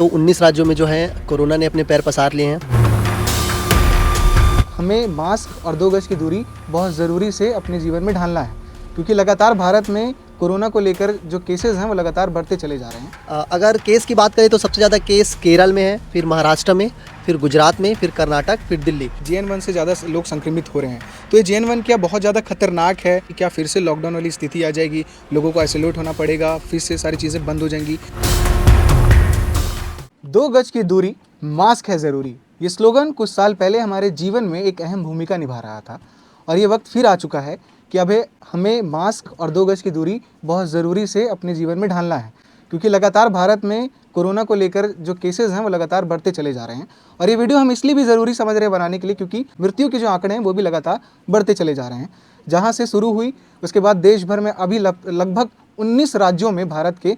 तो 19 राज्यों में जो है कोरोना ने अपने पैर पसार लिए हैं। हमें मास्क और 2 गज की दूरी बहुत ज़रूरी से अपने जीवन में ढालना है, क्योंकि लगातार भारत में कोरोना को लेकर जो केसेस हैं वो लगातार बढ़ते चले जा रहे हैं। अगर केस की बात करें तो सबसे ज़्यादा केस केरल में है, फिर महाराष्ट्र में, फिर गुजरात में, फिर कर्नाटक, फिर दिल्ली। JN1 से ज़्यादा लोग संक्रमित हो रहे हैं। तो ये JN1 क्या बहुत ज़्यादा खतरनाक है? क्या फिर से लॉकडाउन वाली स्थिति आ जाएगी, लोगों को आइसोलेट होना पड़ेगा, फिर से सारी चीज़ें बंद हो जाएंगी? 2 गज की दूरी, मास्क है ज़रूरी, ये स्लोगन कुछ साल पहले हमारे जीवन में एक अहम भूमिका निभा रहा था और ये वक्त फिर आ चुका है कि अब हमें मास्क और 2 गज की दूरी बहुत ज़रूरी से अपने जीवन में ढालना है, क्योंकि लगातार भारत में कोरोना को लेकर जो केसेस हैं वो लगातार बढ़ते चले जा रहे हैं। और ये वीडियो हम इसलिए भी ज़रूरी समझ रहे हैं बनाने के लिए क्योंकि मृत्यु के जो आंकड़े हैं वो भी लगातार बढ़ते चले जा रहे हैं। जहाँ से शुरू हुई उसके बाद देश भर में अभी लगभग 19 राज्यों में भारत के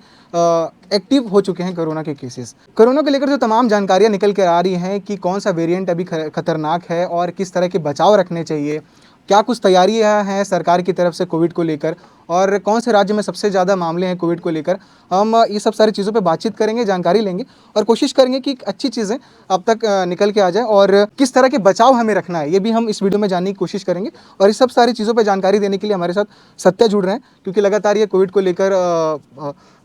एक्टिव हो चुके हैं कोरोना के केसेस। कोरोना को लेकर जो तमाम जानकारियाँ निकल कर आ रही हैं कि कौन सा वेरिएंट अभी खतरनाक है और किस तरह के बचाव रखने चाहिए, क्या कुछ तैयारियां हैं सरकार की तरफ से कोविड को लेकर और कौन से राज्य में सबसे ज़्यादा मामले हैं कोविड को लेकर, हम ये सब सारी चीज़ों पे बातचीत करेंगे, जानकारी लेंगे और कोशिश करेंगे कि अच्छी चीज़ें अब तक निकल के आ जाए और किस तरह के बचाव हमें रखना है ये भी हम इस वीडियो में जानने की कोशिश करेंगे। और इस सब सारी चीज़ों पर जानकारी देने के लिए हमारे साथ सत्या जुड़ रहे हैं, क्योंकि लगातार ये कोविड को लेकर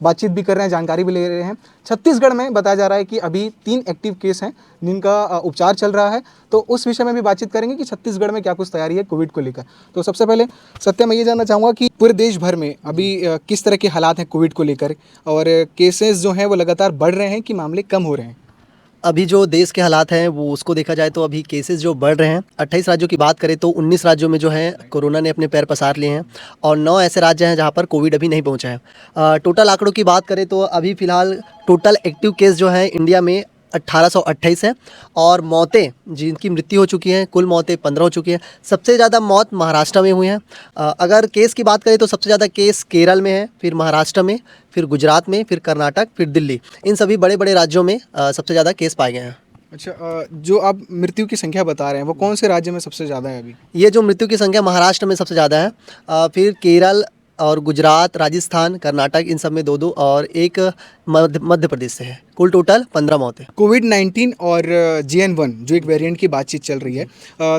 बातचीत भी कर रहे हैं, जानकारी भी ले रहे हैं। छत्तीसगढ़ में बताया जा रहा है कि अभी 3 एक्टिव केस हैं जिनका उपचार चल रहा है, तो उस विषय में भी बातचीत करेंगे कि छत्तीसगढ़ में क्या कुछ तैयारी है कोविड को लेकर। तो सबसे पहले सत्या, मैं ये जानना चाहूँगा कि पूरे देश भर में अभी किस तरह के हालात हैं कोविड को लेकर और केसेस जो हैं वो लगातार बढ़ रहे हैं कि मामले कम हो रहे हैं? अभी जो देश के हालात हैं वो उसको देखा जाए तो अभी केसेस जो बढ़ रहे हैं, 28 राज्यों की बात करें तो 19 राज्यों में जो है कोरोना ने अपने पैर पसार लिए हैं और 9 ऐसे राज्य हैं जहां पर कोविड अभी नहीं पहुंचा है। टोटल आंकड़ों की बात करें तो अभी फ़िलहाल टोटल एक्टिव केस जो हैं इंडिया में 1828 हैं और मौतें जिनकी मृत्यु हो चुकी हैं, कुल मौतें 15 हो चुकी हैं। सबसे ज़्यादा मौत महाराष्ट्र में हुई हैं। अगर केस की बात करें तो सबसे ज़्यादा केस केरल में है, फिर महाराष्ट्र में, फिर गुजरात में, फिर कर्नाटक, फिर दिल्ली। इन सभी बड़े बड़े राज्यों में सबसे ज़्यादा केस पाए गए हैं। अच्छा, जो आप मृत्यु की संख्या बता रहे हैं वो कौन से राज्य में सबसे ज़्यादा है अभी? ये जो मृत्यु की संख्या महाराष्ट्र में सबसे ज़्यादा है, फिर केरल और गुजरात, राजस्थान, कर्नाटक, इन सब में 2-2 और एक मध्य प्रदेश से है। कुल टोटल 15 मौतें। कोविड-19 और JN1 जो एक वेरिएंट की बातचीत चल रही है,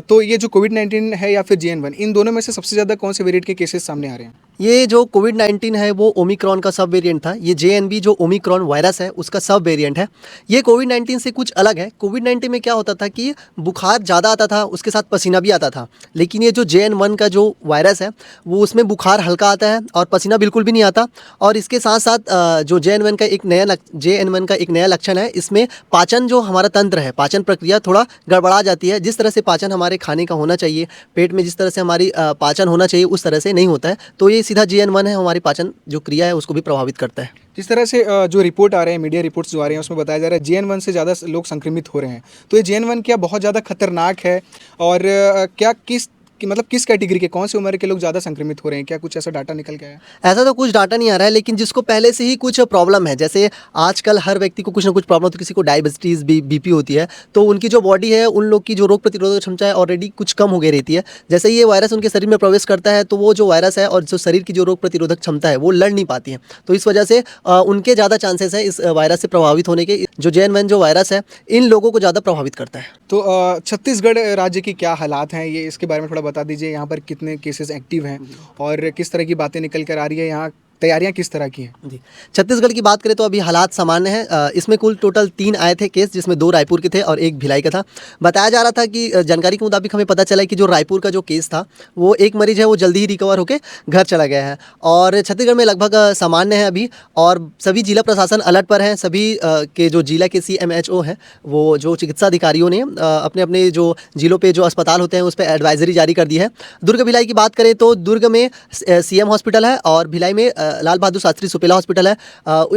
तो ये जो कोविड-19 है या फिर JN1, इन दोनों में से सबसे ज़्यादा कौन से वेरिएंट के केसेस सामने आ रहे हैं? ये जो कोविड-19 है वो ओमिक्रॉन का सब वेरिएंट था। ये JNV जो ओमिक्रॉन वायरस है उसका सब वेरिएंट है। ये कोविड-19 से कुछ अलग है। कोविड-19 में क्या होता था कि बुखार ज़्यादा आता था, उसके साथ पसीना भी आता था। लेकिन ये जो JN1 का जो वायरस है वो उसमें बुखार हल्का आता है और पसीना बिल्कुल भी नहीं आता। और इसके साथ साथ जो JN1 का एक नया लक्षण है, इसमें पाचन जो हमारा तंत्र है, पाचन प्रक्रिया थोड़ा गड़बड़ा जाती है। जिस तरह से पाचन हमारे खाने का होना चाहिए, पेट में जिस तरह से हमारी पाचन होना चाहिए उस तरह से नहीं होता है। तो ये सीधा JN1 है, हमारी पाचन जो क्रिया है उसको भी प्रभावित करता है। जिस तरह से जो रिपोर्ट आ रहे हैं, मीडिया रिपोर्ट्स जो आ रहे हैं उसमें बताया जा रहा है JN1 से ज़्यादा लोग संक्रमित हो रहे हैं। तो ये JN1 क्या बहुत ज़्यादा खतरनाक है और क्या किस कैटेगरी के, कौन सी उम्र के लोग ज़्यादा संक्रमित हो रहे हैं? क्या कुछ ऐसा डाटा निकल के आया? ऐसा तो कुछ डाटा नहीं आ रहा है, लेकिन जिसको पहले से ही कुछ प्रॉब्लम है, जैसे आजकल हर व्यक्ति को कुछ ना कुछ प्रॉब्लम, तो किसी को डायबिटीज़ BP होती है, तो उनकी जो बॉडी है, उन लोग की जो रोग प्रतिरोधक क्षमता है ऑलरेडी कुछ कम हो गई रहती है। जैसे ये वायरस उनके शरीर में प्रवेश करता है तो वो जो वायरस है और जो शरीर की जो रोग प्रतिरोधक क्षमता है वो लड़ नहीं पाती है, तो इस वजह से उनके ज़्यादा चांसेस है इस वायरस से प्रभावित होने के। जो JN1 जो वायरस है इन लोगों को ज़्यादा प्रभावित करता है। तो छत्तीसगढ़ राज्य की क्या हालात हैं, ये इसके बारे में थोड़ा बता दीजिए। यहाँ पर कितने केसेस एक्टिव हैं और किस तरह की बातें निकल कर आ रही है, यहाँ तैयारियां किस तरह की हैं? जी, छत्तीसगढ़ की बात करें तो अभी हालात सामान्य हैं। इसमें कुल टोटल 3 आए थे केस, जिसमें 2 रायपुर के थे और 1 भिलाई का था। बताया जा रहा था कि जानकारी के मुताबिक हमें पता चला है कि जो रायपुर का जो केस था वो एक मरीज़ है वो जल्दी ही रिकवर होकर घर चला गया है और छत्तीसगढ़ में लगभग सामान्य है अभी। और सभी जिला प्रशासन अलर्ट पर हैं। सभी के जो जिला के CMHO हैं, वो जो चिकित्सा अधिकारियों ने अपने अपने जो जिलों पर जो अस्पताल होते हैं उस पर एडवाइजरी जारी कर दी है। दुर्ग भिलाई की बात करें तो दुर्ग में CM हॉस्पिटल है और भिलाई में लाल बहादुर शास्त्री सुपेला हॉस्पिटल है।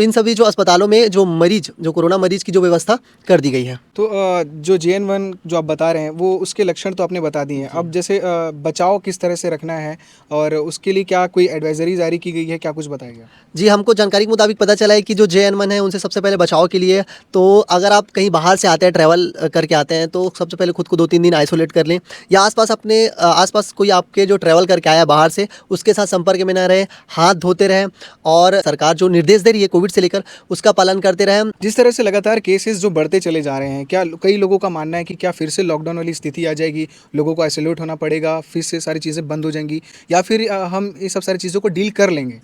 इन सभी जो अस्पतालों में जो कोरोना मरीज की जो व्यवस्था कर दी गई है। तो जो JN1 जो आप बता रहे हैं वो उसके लक्षण तो आपने बता दिए हैं। अब जैसे बचाव किस तरह से रखना है और उसके लिए क्या कोई एडवाइजरी जारी की गई है, क्या कुछ बताएगा? जी, हमको जानकारी के मुताबिक पता चला है कि जो JN1 है उनसे सबसे पहले बचाव के लिए, तो अगर आप कहीं बाहर से आते हैं, ट्रैवल करके आते हैं, तो सबसे पहले खुद को 2-3 दिन आइसोलेट कर लें या आसपास कोई आपके जो ट्रैवल करके आया बाहर से उसके साथ संपर्क में ना रहे। हाथ धोते रहें रहें और सरकार जो निर्देश दे रही है कोविड से लेकर उसका पालन करते रहें। जिस तरह से लगातार केसेस जो बढ़ते चले जा रहे हैं, क्या कई लोगों का मानना है कि क्या फिर से लॉकडाउन वाली स्थिति आ जाएगी, लोगों को आइसोलेट होना पड़ेगा, फिर से सारी चीज़ें बंद हो जाएंगी, या फिर हम ये सब सारी चीज़ों को डील कर लेंगे?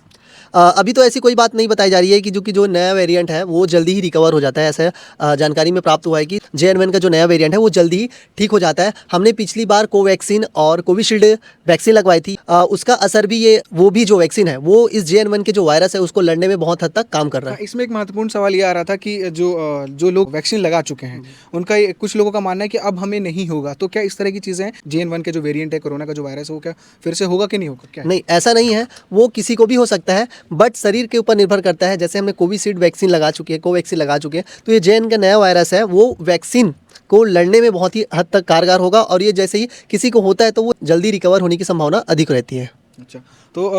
अभी तो ऐसी कोई बात नहीं बताई जा रही है कि जो नया वेरिएंट है वो जल्दी ही रिकवर हो जाता है। ऐसा जानकारी में प्राप्त हुआ है कि JN1 का जो नया वेरिएंट है वो जल्दी ही ठीक हो जाता है। हमने पिछली बार कोवैक्सीन और कोविशील्ड वैक्सीन लगवाई थी, उसका असर भी ये वो भी जो वैक्सीन है वो इस JN1 के जो वायरस है उसको लड़ने में बहुत हद तक काम कर रहा है। इसमें एक महत्वपूर्ण सवाल ये आ रहा था कि जो लोग वैक्सीन लगा चुके हैं, उनका कुछ लोगों का मानना है कि अब हमें नहीं होगा, तो क्या इस तरह की चीज़ें JN1 के जो वेरिएंट है कोरोना का जो वायरस है वो क्या फिर से होगा कि नहीं होगा, क्या है? नहीं, ऐसा नहीं है, वो किसी को भी हो सकता है, बट शरीर के ऊपर निर्भर करता है। जैसे हमने कोविशील्ड वैक्सीन लगा चुकी है, कोवैक्सीन लगा चुके हैं, तो ये JN का नया वायरस है वो वैक्सीन को लड़ने में बहुत ही हद तक कारगर होगा और ये जैसे ही किसी को होता है तो वो जल्दी रिकवर होने की संभावना अधिक रहती है। अच्छा, तो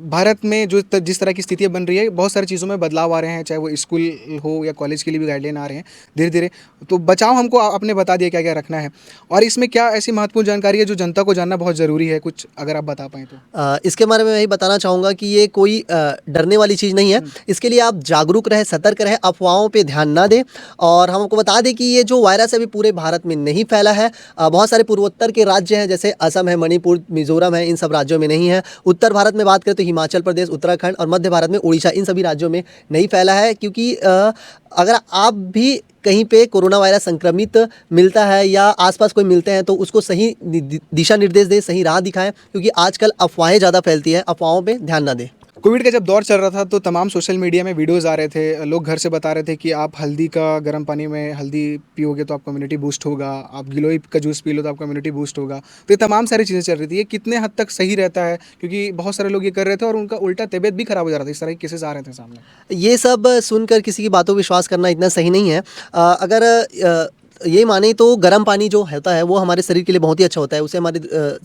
भारत में जिस तरह की स्थितियाँ बन रही है, बहुत सारी चीज़ों में बदलाव आ रहे हैं, चाहे वो स्कूल हो या कॉलेज के लिए भी गाइडलाइन आ रहे हैं धीरे धीरे। तो बचाव हमको आपने बता दिया क्या क्या रखना है, और इसमें क्या ऐसी महत्वपूर्ण जानकारी है जो जनता को जानना बहुत ज़रूरी है, कुछ अगर आप बता पाएँ तो? इसके बारे में मैं यही बताना चाहूँगा कि ये कोई डरने वाली चीज़ नहीं है। इसके लिए आप जागरूक रहें, सतर्क रहें, अफवाहों पे ध्यान ना दें। और हम आपको बता दें कि ये जो वायरस है अभी पूरे भारत में नहीं फैला है। बहुत सारे पूर्वोत्तर के राज्य हैं जैसे असम है, मणिपुर, मिज़ोरम है, इन सब राज्यों में नहीं है। उत्तर भारत में बात करें तो हिमाचल प्रदेश, उत्तराखंड और मध्य भारत में उड़ीसा, इन सभी राज्यों में नहीं फैला है। क्योंकि अगर आप भी कहीं पे कोरोना वायरस संक्रमित मिलता है या आसपास कोई मिलते हैं तो उसको सही दिशा निर्देश दें, सही राह दिखाएं, क्योंकि आजकल अफवाहें ज़्यादा फैलती है, अफवाहों पे ध्यान ना दें। कोविड का जब दौर चल रहा था तो तमाम सोशल मीडिया में वीडियोज़ आ रहे थे, लोग घर से बता रहे थे कि आप हल्दी का गर्म पानी में हल्दी पियोगे तो आपका इम्यूनिटी बूस्ट होगा, आप गिलोय का जूस पी लो तो आपका इम्यूनिटी बूस्ट होगा। तो ये तमाम सारी चीज़ें चल रही थी, ये कितने हद तक सही रहता है? क्योंकि बहुत सारे लोग ये कर रहे थे और उनका उल्टा तबीयत भी खराब हो जा रहा था, इस तरह के केसेस आ रहे थे सामने। ये सब सुनकर किसी की बातों पर विश्वास करना इतना सही नहीं है। अगर ये माने तो गर्म पानी जो होता है वो हमारे शरीर के लिए बहुत ही अच्छा होता है, उससे हमारे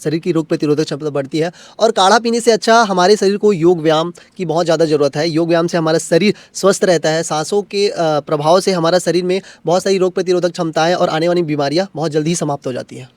शरीर की रोग प्रतिरोधक क्षमता बढ़ती है। और काढ़ा पीने से अच्छा हमारे शरीर को योग व्यायाम की बहुत ज़्यादा ज़रूरत है। योग व्यायाम से हमारा शरीर स्वस्थ रहता है, सांसों के प्रभाव से हमारा शरीर में बहुत सारी रोग प्रतिरोधक क्षमताएँ और आने वाली बीमारियाँ बहुत जल्दी ही समाप्त हो जाती हैं।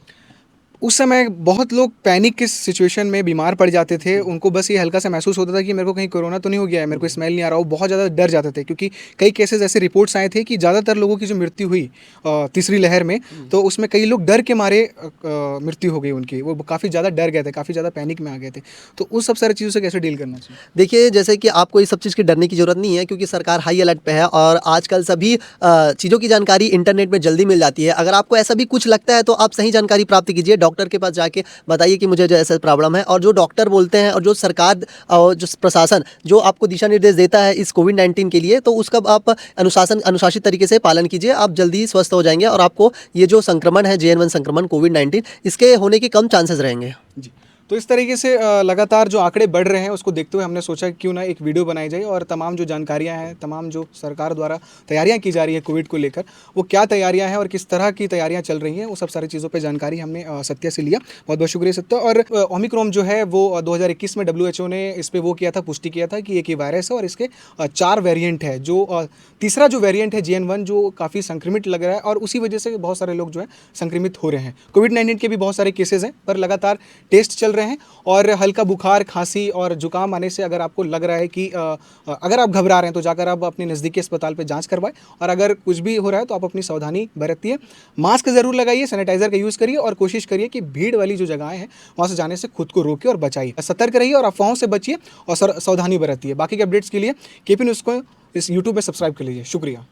उस समय बहुत लोग पैनिक की सिचुएशन में बीमार पड़ जाते थे, उनको बस ये हल्का सा महसूस होता था कि मेरे को कहीं कोरोना तो नहीं हो गया है, मेरे को स्मेल नहीं आ रहा, वो बहुत ज़्यादा डर जाते थे। क्योंकि कई केसेस ऐसे रिपोर्ट्स आए थे कि ज़्यादातर लोगों की जो मृत्यु हुई तीसरी लहर में, तो उसमें कई लोग डर के मारे मृत्यु हो गई उनकी, वो काफ़ी ज़्यादा डर गए थे, काफ़ी ज़्यादा पैनिक में आ गए थे। तो उस सब सारी चीज़ों से कैसे डील करना चाहिए? देखिए, जैसे कि आपको इस सब चीज़ की डरने की ज़रूरत नहीं है, क्योंकि सरकार हाई अलर्ट पे है और आजकल सभी चीज़ों की जानकारी इंटरनेट में जल्दी मिल जाती है। अगर आपको ऐसा भी कुछ लगता है तो आप सही जानकारी प्राप्त कीजिए, डॉक्टर के पास जाके बताइए कि मुझे जो ऐसा प्रॉब्लम है। और जो डॉक्टर बोलते हैं और जो सरकार और जो प्रशासन जो आपको दिशा निर्देश देता है इस कोविड-19 के लिए, तो उसका आप अनुशासित तरीके से पालन कीजिए, आप जल्दी ही स्वस्थ हो जाएंगे और आपको ये जो संक्रमण है JN1 संक्रमण कोविड-19, इसके होने के कम चांसेस रहेंगे। जी, तो इस तरीके से लगातार जो आंकड़े बढ़ रहे हैं उसको देखते हुए हमने सोचा कि क्यों ना एक वीडियो बनाई जाए और तमाम जो जानकारियां हैं, तमाम जो सरकार द्वारा तैयारियां की जा रही है कोविड को लेकर, वो क्या तैयारियां हैं और किस तरह की तैयारियां चल रही हैं, वो सब सारी चीज़ों पे जानकारी हमने सत्या से लिया। बहुत बहुत शुक्रिया सत्या। और ओमिक्रॉन जो है वो 2021 में WHO ने इस पर वो किया था, पुष्टि किया था कि एक ही वायरस है और इसके 4 वेरियंट है। जो तीसरा जो वेरियंट है JN1 जो काफ़ी संक्रमित लग रहा है और उसी वजह से बहुत सारे लोग जो है संक्रमित हो रहे हैं। कोविड-19 के भी बहुत सारे केसेस हैं, पर लगातार टेस्ट चल रहे हैं और हल्का बुखार, खांसी और जुकाम आने से अगर आपको लग रहा है कि अगर आप घबरा रहे हैं तो जाकर आप अपने नज़दीकी अस्पताल पे जांच करवाएं, और अगर कुछ भी हो रहा है तो आप अपनी सावधानी बरतिए, मास्क ज़रूर लगाइए, सैनिटाइज़र का यूज़ करिए और कोशिश करिए कि भीड़ वाली जो जगहें हैं वहाँ से जाने से खुद को रोकिए और बचाइए। सतर्क रहिए और अफवाहों से बचिए और सावधानी बरतिए। बाकी के अपडेट्स के लिए KP न्यूज़ को इस यूट्यूब पर सब्सक्राइब कर लीजिए। शुक्रिया।